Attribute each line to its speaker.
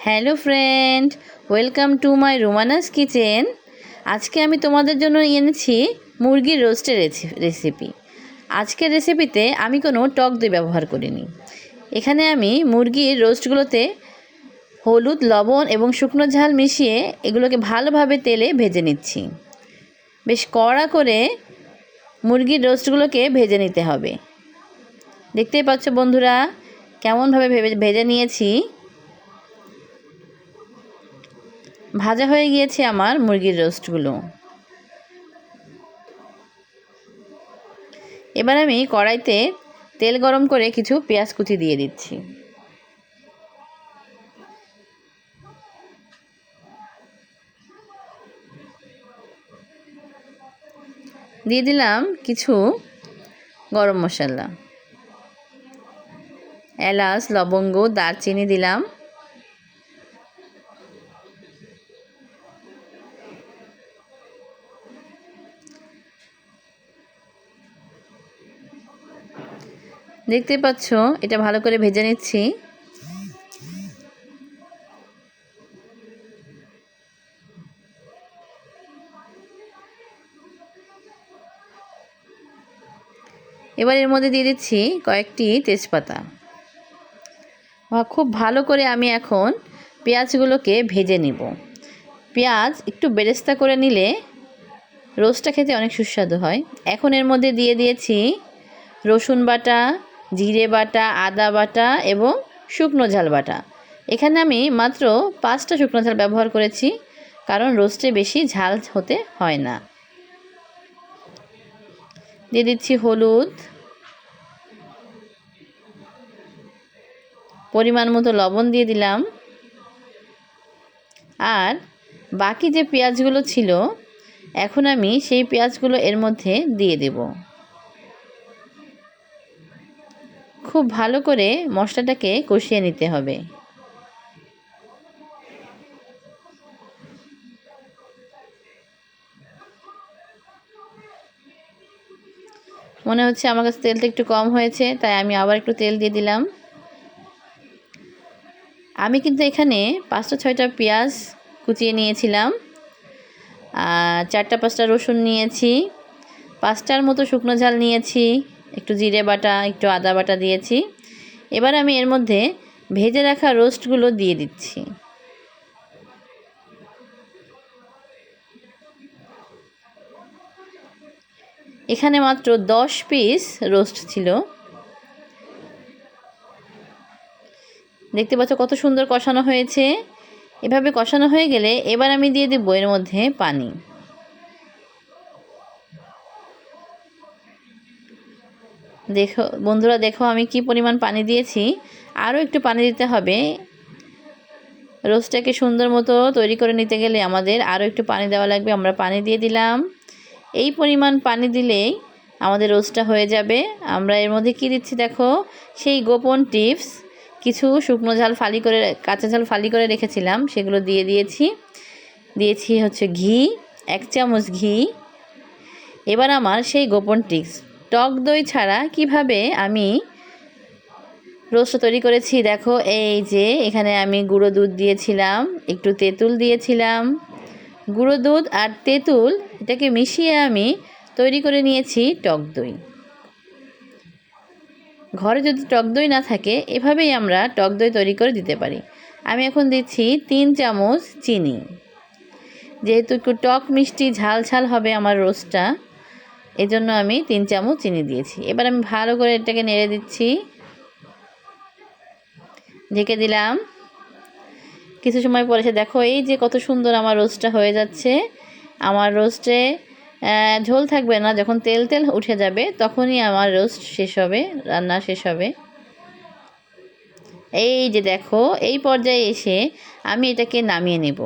Speaker 1: Hello friend, welcome to my রোমানাস kitchen. আজকে আমি তোমাদের জন্য এনেছি মুরগির রোস্টের রেসিপি। আজকের রেসিপিতে আমি কোনো টক দই ব্যবহার করিনি। এখানে আমি মুরগির রোস্টগুলোতে হলুদ, লবণ এবং শুকনো ঝাল মিশিয়ে এগুলোকে ভালোভাবে তেলে ভেজে নিচ্ছি। বেশ কড়া করে মুরগির রোস্টগুলোকে ভেজে নিতে হবে। দেখতেই পাচ্ছ বন্ধুরা কেমনভাবে ভেজে নিয়েছি। ভাজা হয়ে গিয়েছে আমার মুরগির রোস্টগুলো। এবার আমি কড়াইতে তেল গরম করে কিছু পেঁয়াজ কুচি দিয়ে দিচ্ছি। দিয়ে দিলাম কিছু গরম মশলা, এলাচ, লবঙ্গ, দারচিনি দিলাম। দেখতে পাচ্ছ এটা ভালো করে ভেজে নিচ্ছি। এবার এর মধ্যে দিয়ে দিচ্ছি কয়েকটি তেজপাতা। খুব ভালো করে আমি এখন পেঁয়াজগুলোকে ভেজে নিব। পেঁয়াজ একটু বেরেস্তা করে নিলে রোস্টটা খেতে অনেক সুস্বাদু হয়। এখন এর মধ্যে দিয়ে দিয়েছি রসুন বাটা, জিরে বাটা, আদা বাটা এবং শুকনো ঝাল বাটা। এখানে আমি মাত্র 5টা শুকনো ঝাল ব্যবহার করেছি, কারণ রোস্টে বেশি ঝাল হতে হয় না। দিয়ে দিচ্ছি হলুদ, পরিমাণ মতো লবণ দিয়ে দিলাম। আর বাকি যে পেঁয়াজগুলো ছিল এখন আমি সেই পেঁয়াজগুলো এর মধ্যে দিয়ে দেব। খুব ভালো করে মশলাটাকে কষিয়ে নিতে হবে। মনে হচ্ছে আমার কাছে তেলটা একটু কম হয়েছে, তাই আমি আবার একটু তেল দিয়ে দিলাম। আমি কিন্তু এখানে 5টা-6টা পেঁয়াজ কুচিয়ে নিয়েছিলাম, 4টা-5টা রসুন নিয়েছি, 5টার মতো শুকনো ঝাল নিয়েছি, একটু জিরে বাটা, একটু আদা বাটা দিয়েছি। এবার আমি এর মধ্যে ভেজে রাখা রোস্টগুলো দিয়ে দিচ্ছি। এখানে মাত্র 10 পিস রোস্ট ছিল। দেখতে পাচ্ছ কত সুন্দর কষানো হয়েছে। এভাবে কষানো হয়ে গেলে এবার আমি দিয়ে দেব এর মধ্যে পানি। দেখো বন্ধুরা, দেখো আমি কি পরিমাণ পানি দিয়েছি। আরও একটু পানি দিতে হবে। রোস্টটাকে সুন্দর মতো তৈরি করে নিতে গেলে আমাদের আরও একটু পানি দেওয়া লাগবে। আমরা পানি দিয়ে দিলাম। এই পরিমাণ পানি দিলেই আমাদের রোস্টটা হয়ে যাবে। আমরা এর মধ্যে কি দিচ্ছি দেখো, সেই গোপন টিপস, কিছু শুকনো ঝাল ফালি করে, কাঁচা ঝাল ফালি করে রেখেছিলাম, সেগুলো দিয়ে দিয়েছি হচ্ছে ঘি, 1 চামচ ঘি। এবার আমার সেই গোপন টিপস, টক দই ছাড়া কিভাবে আমি রোস্ট তৈরি করেছি দেখো। এই যে এখানে আমি গুঁড়ো দুধ দিয়েছিলাম, একটু তেঁতুল দিয়েছিলাম। গুঁড়ো দুধ আর তেঁতুল এটাকে মিশিয়ে আমি তৈরি করে নিয়েছি টক দই। ঘরে যদি টক দই না থাকে এভাবেই আমরা টক দই তৈরি করে দিতে পারি। আমি এখন দিচ্ছি 3 চামচ চিনি। যেহেতু একটু টক মিষ্টি ঝাল ঝাল হবে আমার রোস্টটা, এজন্য আমি 3 চামচ চিনি দিয়েছি। এবার আমি ভালো করে এটাকে নেড়ে দিচ্ছি, ঢেকে দিলাম। কিছু সময় পরে এসে দেখো এই যে কত সুন্দর আমার রোস্টটা হয়ে যাচ্ছে। আমার রোস্টে ঝোল থাকবে না, যখন তেল তেল উঠে যাবে তখনই আমার রোস্ট শেষ হবে, রান্না শেষ হবে। এই যে দেখো এই পর্যায়ে এসে আমি এটাকে নামিয়ে নেব।